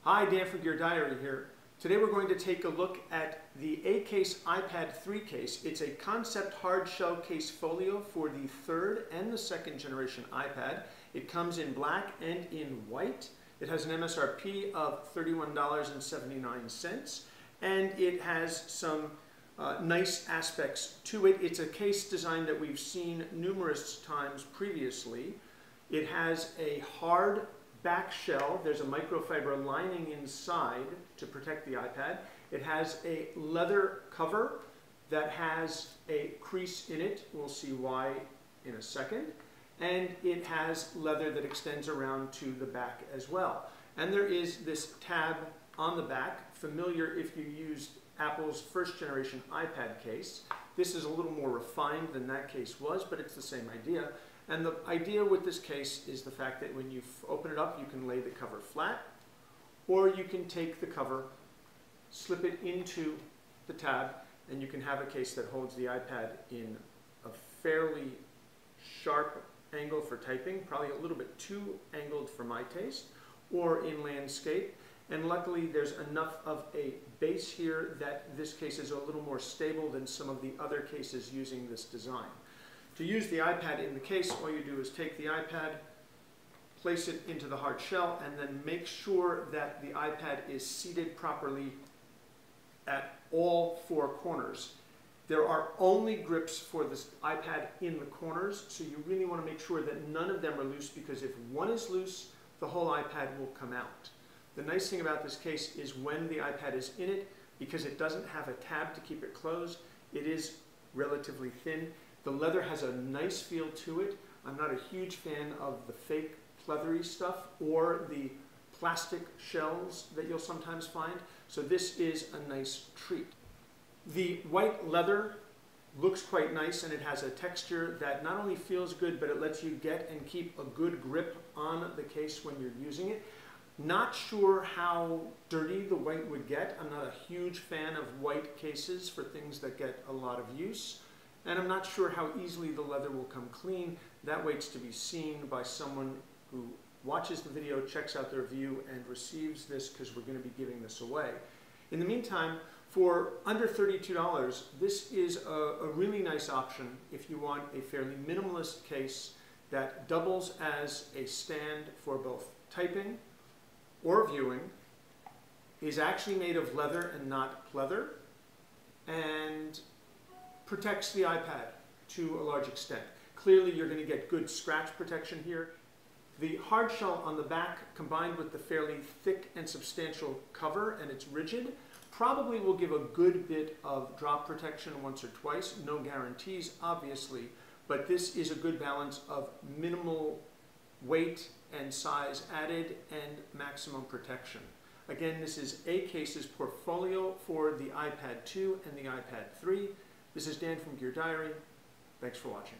Hi, Dan from Gear Diary here. Today we're going to take a look at the Acase iPad 3 case. It's a concept hard shell case folio for the third and the second generation iPad. It comes in black and in white. It has an MSRP of $31.79 and it has some nice aspects to it. It's a case design that we've seen numerous times previously. It has a hard back shell. There's a microfiber lining inside to protect the iPad. It has a leather cover that has a crease in it. We'll see why in a second. And it has leather that extends around to the back as well. And there is this tab on the back, familiar if you used Apple's first generation iPad case. This is a little more refined than that case was, but it's the same idea. And the idea with this case is the fact that when you open it up, you can lay the cover flat, or you can take the cover, slip it into the tab, and you can have a case that holds the iPad in a fairly sharp angle for typing, probably a little bit too angled for my taste, or in landscape. And luckily there's enough of a base here that this case is a little more stable than some of the other cases using this design. To use the iPad in the case, all you do is take the iPad, place it into the hard shell, and then make sure that the iPad is seated properly at all four corners. There are only grips for this iPad in the corners, so you really want to make sure that none of them are loose, because if one is loose, the whole iPad will come out. The nice thing about this case is when the iPad is in it, because it doesn't have a tab to keep it closed, it is relatively thin. The leather has a nice feel to it. I'm not a huge fan of the fake pleathery stuff or the plastic shells that you'll sometimes find, so this is a nice treat. The white leather looks quite nice, and it has a texture that not only feels good, but it lets you get and keep a good grip on the case when you're using it. Not sure how dirty the white would get. I'm not a huge fan of white cases for things that get a lot of use. And I'm not sure how easily the leather will come clean. That waits to be seen by someone who watches the video, checks out the review, and receives this, because we're going to be giving this away. In the meantime, for under $32, this is a really nice option if you want a fairly minimalist case that doubles as a stand for both typing or viewing, is actually made of leather and not pleather, and protects the iPad to a large extent. Clearly you're going to get good scratch protection here. The hard shell on the back, combined with the fairly thick and substantial cover, and it's rigid, probably will give a good bit of drop protection once or twice. No guarantees, obviously, but this is a good balance of minimal weight and size added and maximum protection. Again, this is Acase's portfolio for the iPad 2 and the iPad 3. This is Dan from Gear Diary. Thanks for watching.